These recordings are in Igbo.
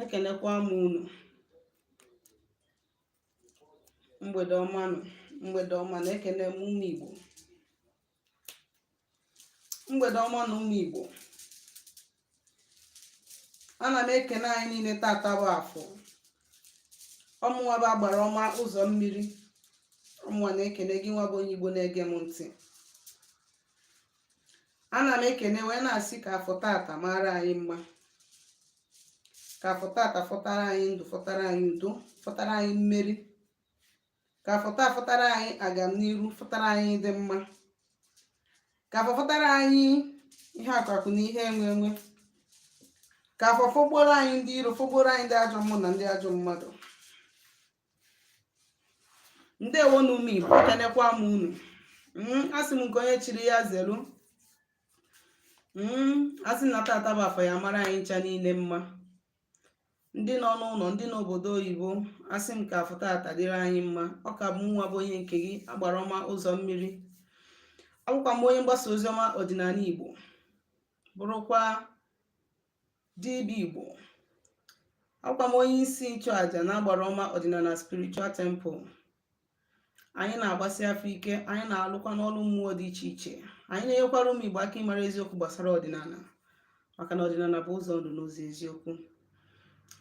ekenekwa m unu. Mgbede ọma nụ, mgbede ọma na ekene m ụmụ Igbo. Mgbede ọma na ụmụ Igbo. Ana m ekene anyị niile tata bụ afọ. Ọmụnwa bụ agbara ọma ụzọ mmiri. Ọmụnwa na-ekene gị nwa bụ onye Igbo na-ege m ntị. Ana m ekene wee na-asị ka afọ tata mara anyị mma. Ka afọ tata fọtara anyị ndụ, fọtara anyị udo, fọtara anyị mmeri. Ka afọ taa fọtara anyị agamniru, fọtara anyị dị mma. Ka afọ fọtara anyị ihe akụakụ na ihe enwe enwe. Ka afọ fọgboro anyị ndị iro, fọgboro anyị ndị ajọ mmụọ na ndị ajọ mmadụ. Ndewo na ụmụ Igbo, ekenekwa m unu. Asị m nke onye chiri ya zelu. Asị na tata bụ afọ ya mara anyị ncha niile mma. Ndị nọ n'ụlọ, ndị n'obodo oyibo, asị m ka afọ tata dịrị anyị mma. Ọ ka bụ nwa bụ onye nke gị agbara ọma ụzọ mmiri. Akwụkwa m onye mgbasa oziọma ọdịnala Igbo, bụrụkwa dibịa Igbo. Akwụkwa m onye isi nchụaja na agbara ọma ọdịnala spiritual temple. Anyị na-agbasi afọ ike, anyị na-alụkwa n'ọrụ mmụọ dị iche iche. Anyị na-enyekwara ụmụ Igbo aka ịmara eziokwu gbasara ọdịnala, maka na ọdịnala bụ ụzọ ndụ n'ụzọ eziokwu.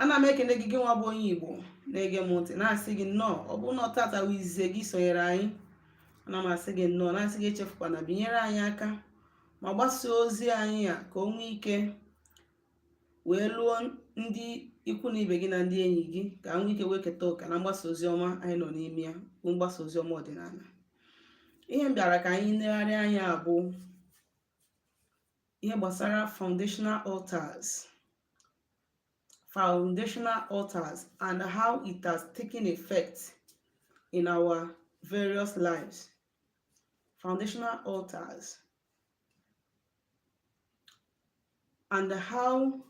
Ana m ekene gị nwa bụ onye Igbo na-ege m ntị, na-asị gị nnọọ. Ọ bụrụ na ọ tata wụ izizi gị sonyere anyị, ana m asị gị nnọọ, na-asị gị echefukwana binyere anyị aka ma gbasaa ozi anyị a ka o nwee ike wee lụọ ndị ikwu na ibe gị na ndị enyi gị, ka nwee ike wee keta ụka na mgbasa ozi ọma anyị nọ n'ime ya, bụ mgbasa ozi ọma ọdịnala. Ihe m bịara ka anyị negharịa anya bụ ihe gbasara foundational altars. Foundational altars and how it has taken effect in our various lives. Foundational altars and how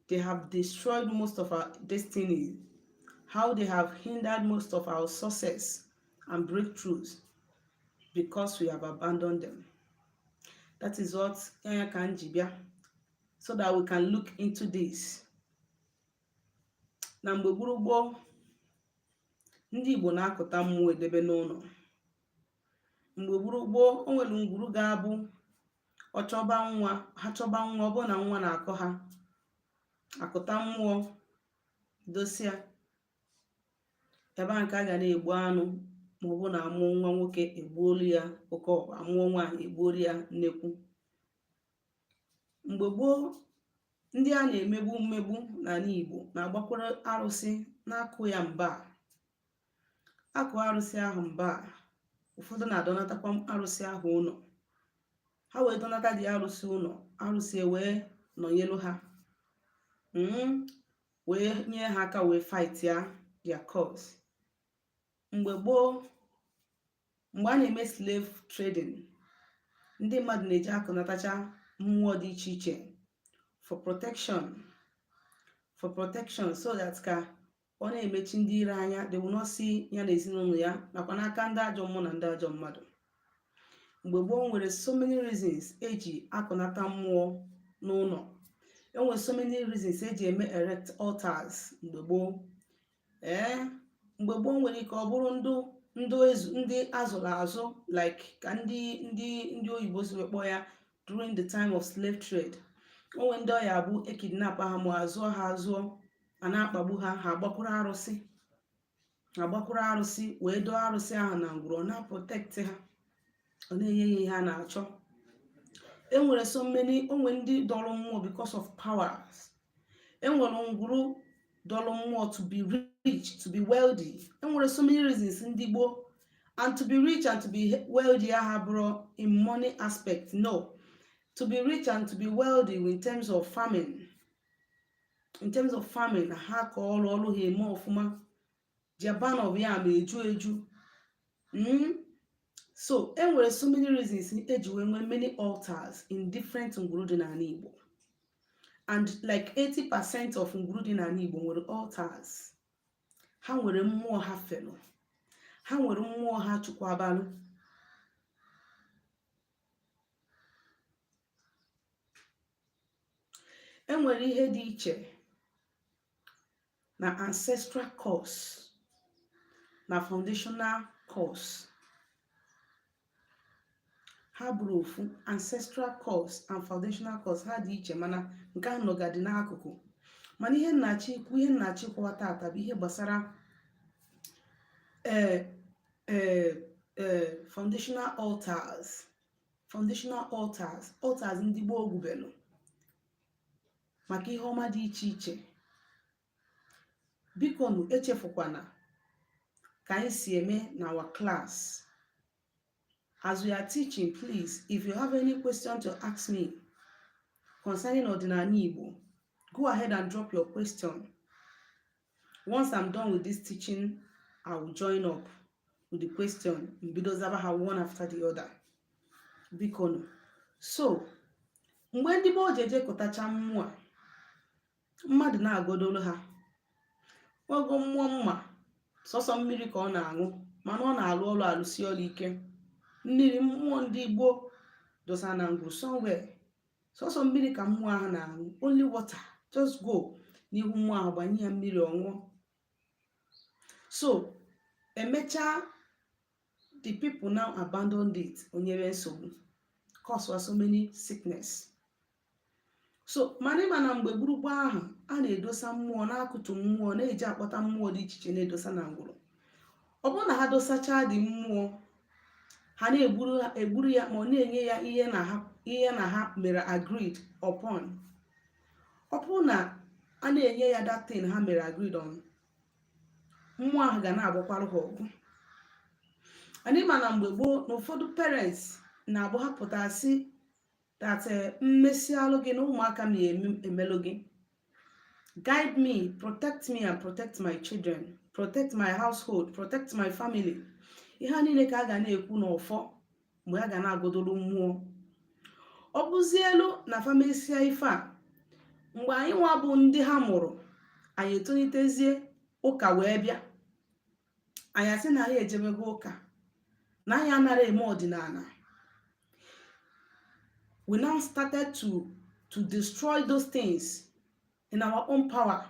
they have destroyed most of our destiny, how they have hindered most of our success and breakthroughs because we have abandoned them. That is what Anya Kanjibia, so that we can look into this. Na mgbe gboo, ndị Igbo na-akụta mmụọ edebe n'ụlọ. Mgbe gboo, o nwere ngwuru ga-abụ ọ chọba nwa, ha chọba nwa, ọ bụ na nwa na-akọ ha, akụta mmụọ dosia ebe a nke a ga na-egbu anụ, ma ọ bụ na amụọ nwa nwoke egbuolu ya oke ọkpa, amụọ nwaanyị egbuolu ya nnekwu. Mgbe gboo, ndị a na-emegbu mmegbu n'ala Igbo na-agbakwara arụsị na-akụ ya mba. Akụ arụsị ahụ mba, ụfọdụ na-adọnatakwa arụsị ahụ ụlọ. Ha wee dọnata dị arụsị ụlọ, arụsị wee nọnyelu ha, wee nye ha aka wee fight ya their cause. Mgbe gboo, mgbe a na-eme slave trading, ndị mmadụ na-eji akụnatacha mmụọ dị iche iche for protection, so that ka ọ na-emechi ndị ire anya, they will not see ya na ezinụlọ ya nakwa n'aka ndị ajọ mmụọ na ndị ajọ mmadụ. Mgbe gboo, nwere so many reasons eji akụnata mmụọ n'ụlọ. Enwere so many reasons eji eme erect altars mgbe gboo. Mgbe gboo nwere ike ọ bụrụ ndị azụrụ azụ, like ka ndị oyibo si kpọọ ya during the time of slave trade. Onwe ndị ọya bụ ekidnap ha ma azụọ ha azụọ, a na-akpagbu ha, ha agbakwuru arụsị wee dọọ arụsị ahụ na ngwuru, ọ na-protect ha, ọ na-enye ya ihe a na-achọ. Enwere so many, onwe ndị dọrọ mmụọ because of powers. Enwere ngwuru dọrọ mmụọ to be rich, to be wealthy. Enwere so many reasons ndị Igbo. And to be rich and to be wealthy aha bụrụ in money aspect, no. To be rich and to be wealthy in terms of farming. In terms of farming, ha ka ọrụ ha eme ọfụma. Japan of ya ma eju. So enwere so many reasons eji wee nwee many altars in different ngwuru dị n'ala Igbo. And like 80% of ngwuru dị n'ala Igbo nwere altars. Ha nwere mmụọ ha felo. Ha nwere mmụọ ha chukwabalụ. Enwere ihe dị iche na ancestral cause na foundational cause. Ha bụrụ ofu. Ancestral cause and foundational cause ha dị iche, mana nke ahụ nọgadị n'akụkụ. Mana ihe nnachi kwuwa tata bụ ihe gbasara foundational altars. Foundational altars ndị gboo gwubelu maka ihe ọma dị iche iche. Biko nụ echefukwana ka anyị si eme na our class. As we are teaching, please, if you have any question to ask me concerning Ọdịnala Igbo, go ahead and drop your question. Once I'm done with this teaching, I will join up with the question. Mbido zaba ha one after the other. Biko nụ. So, mgbe ndị gboo jeje kụtacha mmụọ, mmadụ na-agodolu ha. Ogo mmụọ mma, sọsọ mmiri ka ọ na-aṅụ, mana ọ na-alụ ọlụ alụsi ọlụ ike. Mmiri mmụọ ndị Igbo dosa na ngwu somewhere. Sọsọ mmiri ka mmụọ ahụ na-aṅụ. Only water. Just go n'ihu mmụọ ahụ, gbanye ya mmiri ọṅụọ. So, emecha, the people now abandoned it. Onyere nsogbu. Cause so many sickness. So, mana mgbe gburugbu ahụ a na-edosa mmụọ, na-akụtu mmụọ, na-eji akpọta mmụọ dị iche iche na-edosa na ngwuru. Ọ bụrụ na ha dosacha dị mmụọ, ha na-egburu ya ma ọ na-enye ya ihe na ha mere agreed upon. Ọ bụrụ na a na-enye ya that thing ha mere agreed on, mmụọ ahụ ga na-agbakwara ha ọgụ. Anyị ma na mgbe gboo na ụfọdụ parents na-abụ ha pụta sị that mmesi alụ gị na ụmụaka m emelụ gị. Guide me, protect me and protect my children, protect my household, protect my family. Ihe a niile ka a ga na-ekwu n'ọfọ mgbe a ga na-agodolu mmụọ. Ọ bụzie elu na famesia ife a, mgbe anyị nwa bụ ndị ha mụrụ, anyị etonitezie ụka wee bịa. Anyị asị na anyị ejebego ụka, na anyị anara eme ọdịnala. We now started to destroy those things in our own power.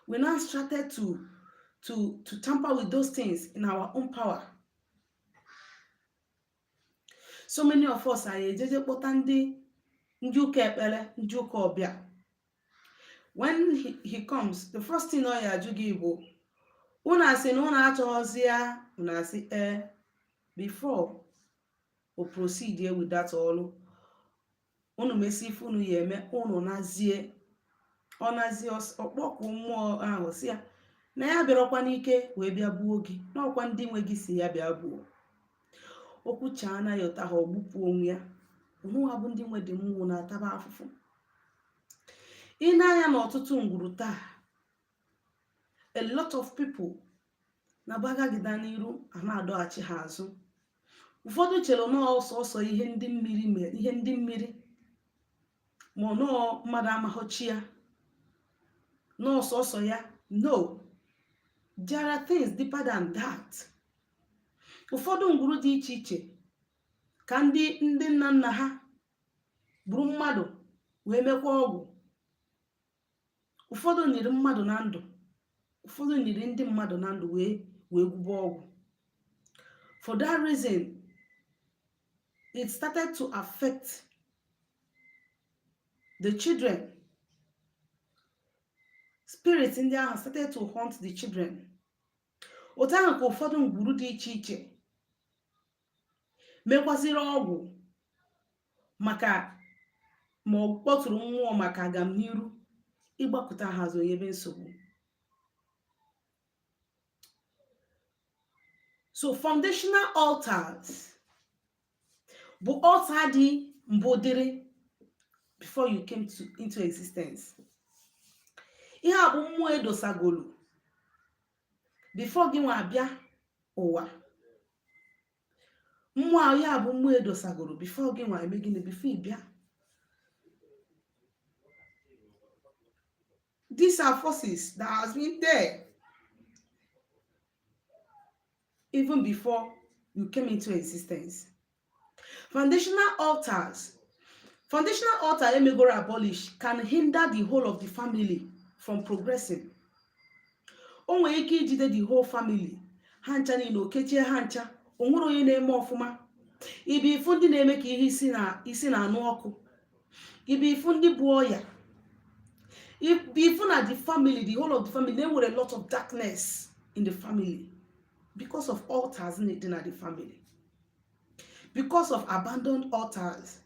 We now started to tamper with those things in our own power. So many of us are ejeje kpọta ndị ụka ekpere, ndị ụka ọbịa. When he comes, the first thing ọ ya ajụ gị bụ, unu asị na unu achọghọzi ya, unu asị before o proceed with that ọlụ, unu mesi ife unu ya eme, unu nazie ọkpọkụ mmụọ ahụ si ya na ya bịarọkwa n'ike wee bịa gbuo gị, na ọkwa ndị nwe gị si ya bịa gbuo. Okwu chaa na ya ụta ha ọgbupụ onwe ya. Unu ha bụ ndị nwe dị mmụọ na-ataba afụfụ. Ị na-anya n'ọtụtụ ngwuru taa, a lot of people na-agbagagide n'iru a na-adọghachi ha azụ. Ụfọdụ chere na ọsọsọ ihe ndị mmiri ma nọọ mmadụ amaghọchi ya n'ọsọsọ ya. No, there are things deeper than that. Ụfọdụ ngwuru dị iche iche ka ndị nna nna ha buru mmadụ wee mekwa ọgwụ. Ụfọdụ nyere mmadụ na ndụ, ụfọdụ nyere ndị mmadụ na ndụ wee gwube ọgwụ. For that reason, it started to affect the children. Spirits ndị ahụ started to haunt the children. Otu ahụ ka ụfọdụ ngwuru dị iche iche mekwaziri ọgwụ maka ma ọ kpọtụrụ mmụọ maka agamniru ịgbakụta ha azụ ebe nsogbu. So foundational altars bụ altar dị mbụ dịrị before you came into existence. Ihe a bụ mmụọ edosagolu before gị nwa abịa ụwa. Mmụọ ahụ ya bụ mmụọ edosagolu before gị nwa eme gịnị, before ị bịa. These are forces that has been there even before you came into existence. Foundational altar emegoro abolish can hinder the whole of the family from progressing. O nwere ike ijide the whole family ha ncha niile okechie ha ncha, o nwere onye na-eme ọfụma. Ibe ifu ndị na-eme ka ihe isi na anụ ọkụ, ibe ifu ndị bụ ọya, ibe ifu na the family, the whole of the family, there were a lot of darkness in the family because of altars in the family, because of abandoned altars,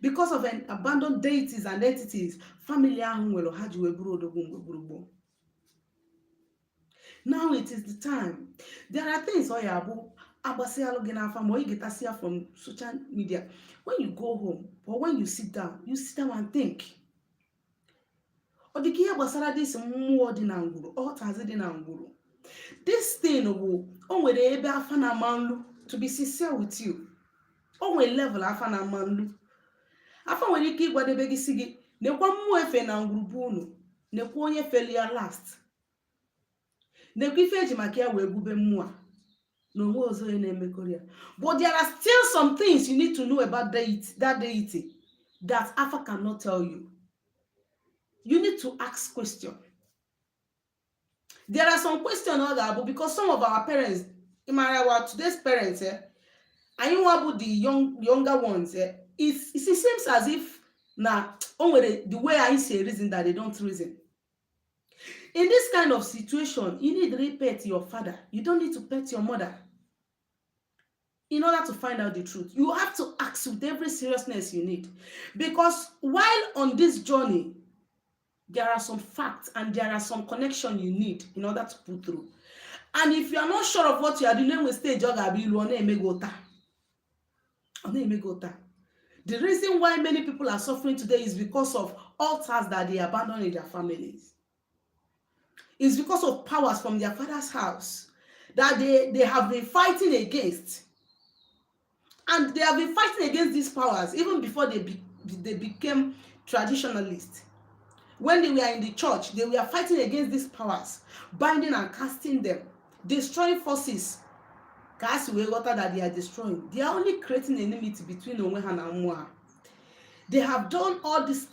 because of abandoned deities and entities. Family ahụ nwere ha ji wee bụrụ odogwu mgbe gburugburu. Now it is the time. There are things oya bụ agbasialụ gị n'afa ma ị getasia from social media. When you go home or when you sit down and think. Ọ dị ka ihe gbasara this mmụọ dị na ngwuru, altars dị na ngwuru. This thing bụ o nwere ebe afa na manlu, to be sincere with you. O nwere level afa na manlu. Afa nwere ike ịgwadebe gị si gị nekwa mmụọ efe na ngwuru bụ unu, nekwa onye felia last. Nekwa ife eji maka ya wee gube mmụọ no onwe ọzọ onye na-emekọrị ya. But there are still some things you need to know about that deity that Afa cannot tell you. You need to ask questions. There are some questions because some of our parents, today's parents, and you about the younger ones, it seems as if now the way I say reason that they don't reason. In this kind of situation, you need to pet your father. You don't need to pet your mother. In order to find out the truth, you have to ask with every seriousness you need. Because while on this journey, there are some facts and there are some connection you need in order to put through. And if you are not sure of what you are doing, we stay the reason why many people are suffering today is because of altars that they abandon in their families. It's because of powers from their father's house that they have been fighting against. And they have been fighting against these powers even before they became traditionalists. When they were in the church, they were fighting against these powers, binding and casting them, destroying forces. That they are destroying. They are only creating enmity between Onweha and Amua. They have done all this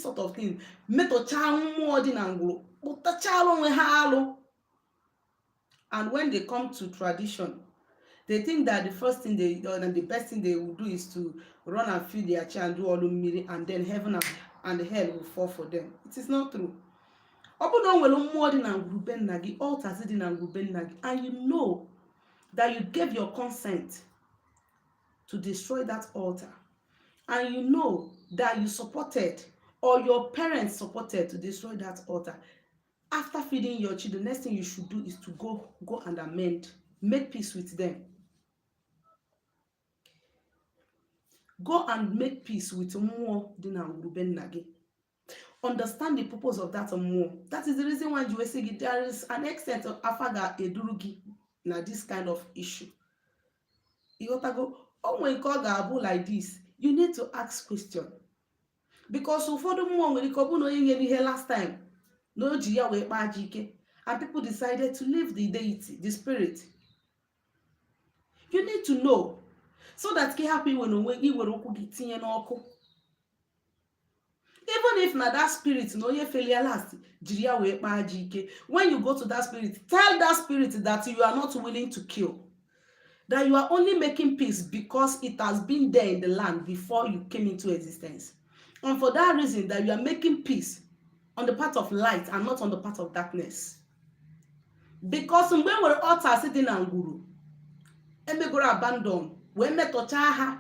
sort of thing. And when they come to tradition, they think that the first thing they do and the best thing they will do is to run and feed their child and do all the miracles, and then heaven and hell will fall for them. It is not true. And you know that you gave your consent to destroy that altar, and you know that you supported or your parents supported to destroy that altar. After feeding your children, the next thing you should do is to go and amend, make peace with them. Go and make peace with Umuo Dina Ruben Nagi. Understand the purpose of that Umuo. That is the reason why you say there is an extent of Afaga Edurugi na this kind of issue. You got to go, oh my God, Gabu like this. You need to ask questions. Because for the more when you here last time, no Jia we Majike, and people decided to leave the deity, the spirit. You need to know so that can happen when you were getting an oko. Even if na that spirit no ye failure last, Jia we Majike. When you go to that spirit, tell that spirit that you are not willing to kill. That you are only making peace because it has been there in the land before you came into existence. And for that reason, that you are making peace on the part of light and not on the part of darkness. Because when we're altar sitting and guru, and we go abandon, when we touch her,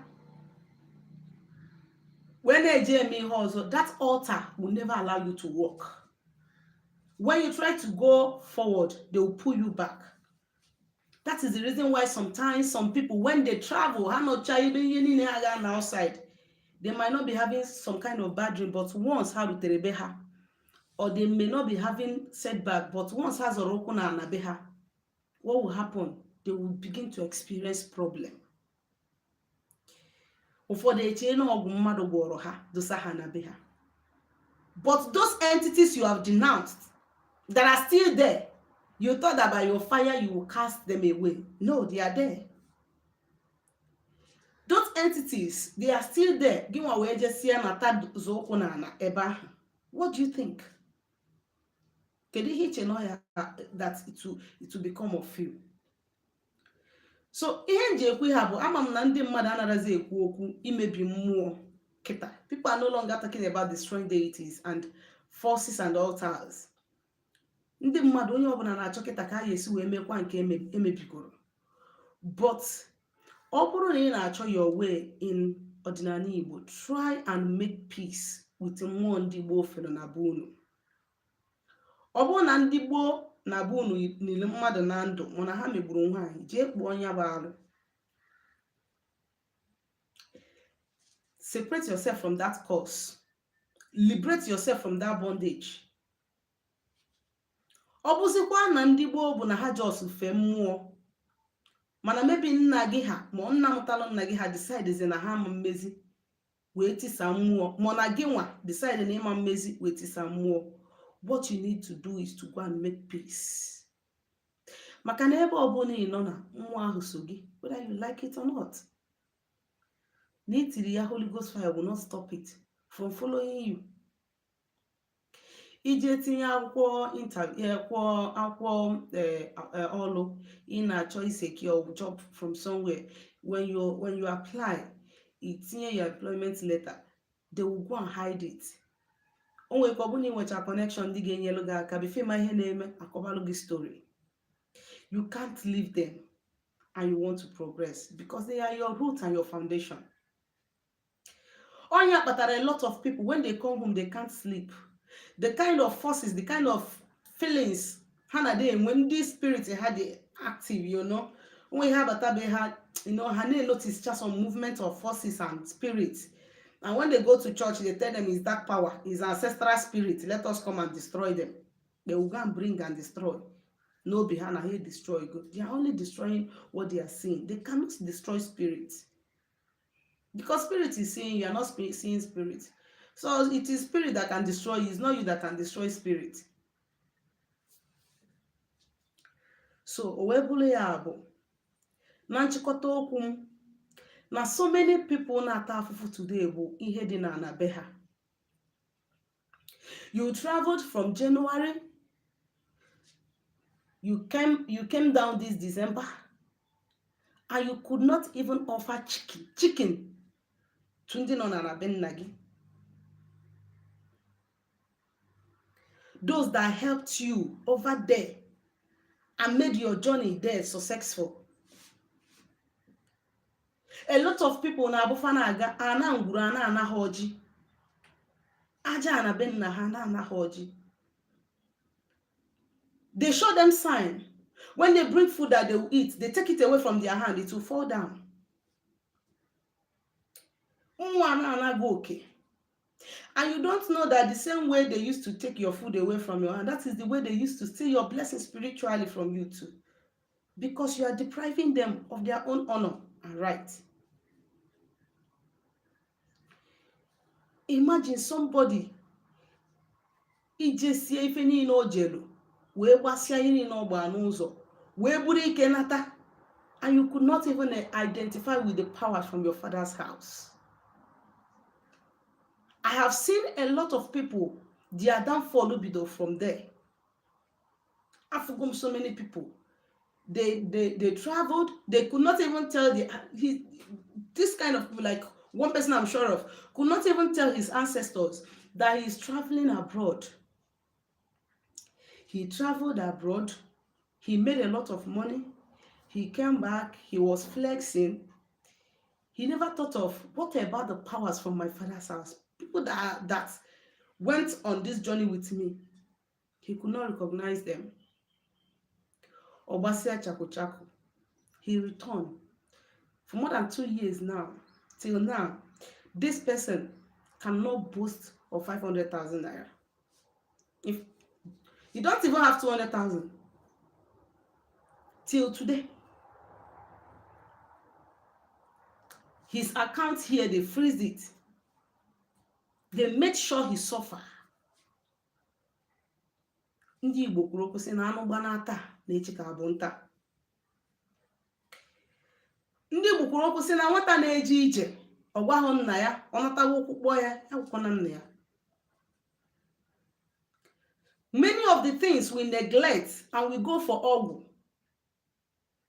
when they JME also, that altar will never allow you to walk. When you try to go forward, they will pull you back. That is the reason why sometimes some people, when they travel, outside, they might not be having some kind of bad dream, but once how to terebeha, or they may not be having setback, but once has a rokuna and abeha, what will happen? They will begin to experience problem. But those entities you have denounced that are still there, you thought that by your fire you will cast them away. No, they are there. Those entities, they are still there. What do you think? kedu ihe iche na ya that it will become of you. So ihe nji ekwu ha bụ ama m na ndị mmadụ anarazi ekwu okwu imebi mmụọ kịta. People are no longer talking about destroying deities and forces and altars. Ndị mmadụ onye ọbụla na-achọ kịta ka a ga-esi wee mekwa nke emebigoro. But ọ bụrụ na ị na-achọ your way in ọdịnala Igbo, try and make peace with mmụọ ndị gboo fere na be unu. Ọ bụrụ na ndị gboo na be unu niile mmadụ na ndụ mana ha megburu nwaanyị, jee kpụọ onye bụ alụ. Separate yourself from that curse. Liberate yourself from that bondage. Ọ bụzikwa na ndị gboo bụ na ha just fee mmụọ, mana maybe nna gị ha ma nna mụtalụ nna gị ha decide na ha ma mmezi wee tisa mmụọ, ma na gị nwa decide na ịma mmezi wee tisa mmụọ. What you need to do is to go and make peace. Maka na ebe ọbụla ị nọ na mmụọ ahụ so gị, whether you like it or not. N'itiri ya Holy Ghost fire will not stop it from following you. Ije tinye akwụkwọ ọlụ ị na-achọ secure job from somewhere, when you apply, itinye your employment letter, they will go and hide it. Onwe ka ọbụna inwecha connection dị ga-enyelu gị aka before ma ihe na-eme akọbalụ gị story. You can't leave them and you want to progress because they are your root and your foundation. Onye kpatara a lot of people when they come home they can't sleep. The kind of forces, the kind of feelings ha dey when this spirit had active, when we have ha notice just some movement of forces and spirits. And when they go to church, they tell them it's dark power, it's ancestral spirit, let us come and destroy them. They will go and bring and destroy. No behind here destroy. They are only destroying what they are seeing. They cannot destroy spirit. Because spirit is seeing, you are not seeing spirit. So it is spirit that can destroy you. It's not you that can destroy spirit. So owebule ya bụ na nchịkọta okwu m na so many people na-ata afụfụ today bụ ihe dị na be ha. You traveled from January, you came down this December, and you could not even offer chicken to ndị nọ na be nna gị. Those that helped you over there and made your journey there successful. A lot of people na abufa na aga ana nguru ana hoji. Aja na ben na ha na hoji. They show them sign. When they bring food that they will eat, they take it away from their hand, it will fall down. Go okay. And you don't know that the same way they used to take your food away from your hand, that is the way they used to steal your blessing spiritually from you too. Because you are depriving them of their own honor and right. Imagine somebody ije sie ife niile o jelu wee gbasia ihe niile ọ gba n'ụzọ wee buru ike nata, and you could not even identify with the powers from your father's house. I have seen a lot of people, their downfall will from there. I've forgotten so many people. They traveled, they could not even tell this kind of people, like one person I'm sure of, could not even tell his ancestors that he's traveling abroad. He traveled abroad, he made a lot of money, he came back, he was flexing. He never thought of, what about the powers from my father's house? People that went on this journey with me, he could not recognize them. Obasia Chakuchaku, he returned. For more than 2 years now, till now, this person cannot boast of 500,000 naira. If you don't even have 200,000, till today, his account here, they freeze it. They made sure he suffer. Ndị Igbo kwuru okwu sị na anụ gbanata na-echi ka abụ nta. Ndị Igbo kwuru okwu sị na nwata na-eje ije ọgwa ahụ nna ya, ọ natawa okwu kpọọ ya, ya kwụkwa na nna ya. Many of of the things we neglect and we go for ọgwụ.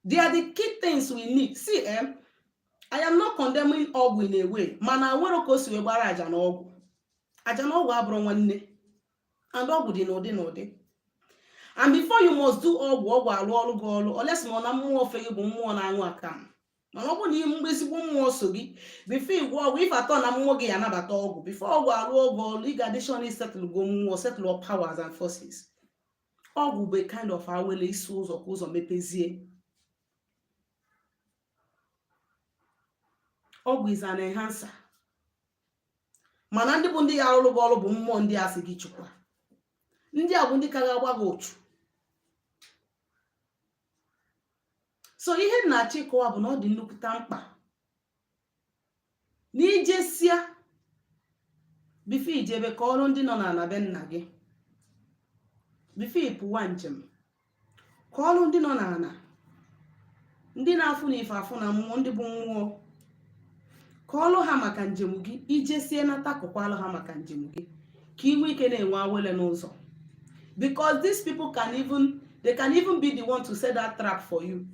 They are the key things we need. See, I am not condemning ọgwụ in a way, mana nwere ka o si wee gbara aja na ọgwụ. Aja na ọgwụ abụrụ nwanne, and ọgwụ dị n'ụdị n'ụdị. And before you must do ọgwụ alụ ọrụ gị ọrụ, unless ma ọ na mmụọ ofe gị bụ mmụọ na-aṅụ akamụ. Mana ọ bụ na mgbe ezigbo mmụọ so gị, before igwe ọgwụ ife atọ na mmụọ gị ya anabata ọgwụ, before ọgwụ alụ ọrụ, ị ga-additionally settle go mmụọ, settle up powers and forces. Ọgwụ bụ a kind of awele isi ụzọ ka ụzọ mepezie. Ọgwụ is an enhancer. Mana ndị bụ ndị ya arụrụ gị ọrụ bụ mmụọ ndị a sị gị chukwa. Ndị a bụ ndị ka ga-agba gị otu. So ihe na-achọ ịkọwa bụ na ọ dị nnukwuta mkpa na ijesia bifo ijebe ka ọrụ ndị nọ n'ala be nna gị, bifo ịpụwa njem ka ọrụ ndị nọ n'ala, ndị na-afụ na ife afụ na mmụọ, ndị bụ mmụọ, ka ọrụ ha maka njem gị, ijesie nata kọkwalụ ha maka njem gị ka inwe ike na-enwe awele n'ụzọ. Because these people can even be the one to set that trap for you.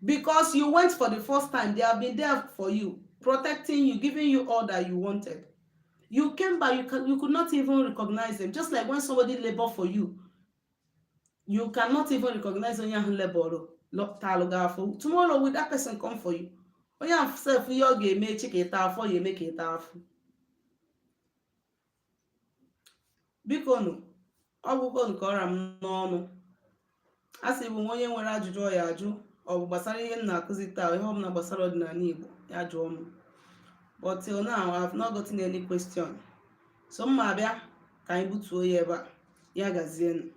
Because you went for the first time, they have been there for you, protecting you, giving you all that you wanted. You came back, you could not even recognize them. Just like when somebody labor for you, you cannot even recognize when you labor. Tomorrow, will that person come for you? When you have self, you get me check it out for you, make it out. Biko ọgwụgwọ nke ọra m n'ọnụ. Asị bụ onye nwere ajụjụ ya ajụ, ọ bụ gbasara ihe m na-akụzi taa, ihe ọ bụla gbasara ọdịnala Igbo ya jụọ m. But till now I have not gotten any question. So mma abịa ka anyị butuo ya ebe a. Ya gazienụ.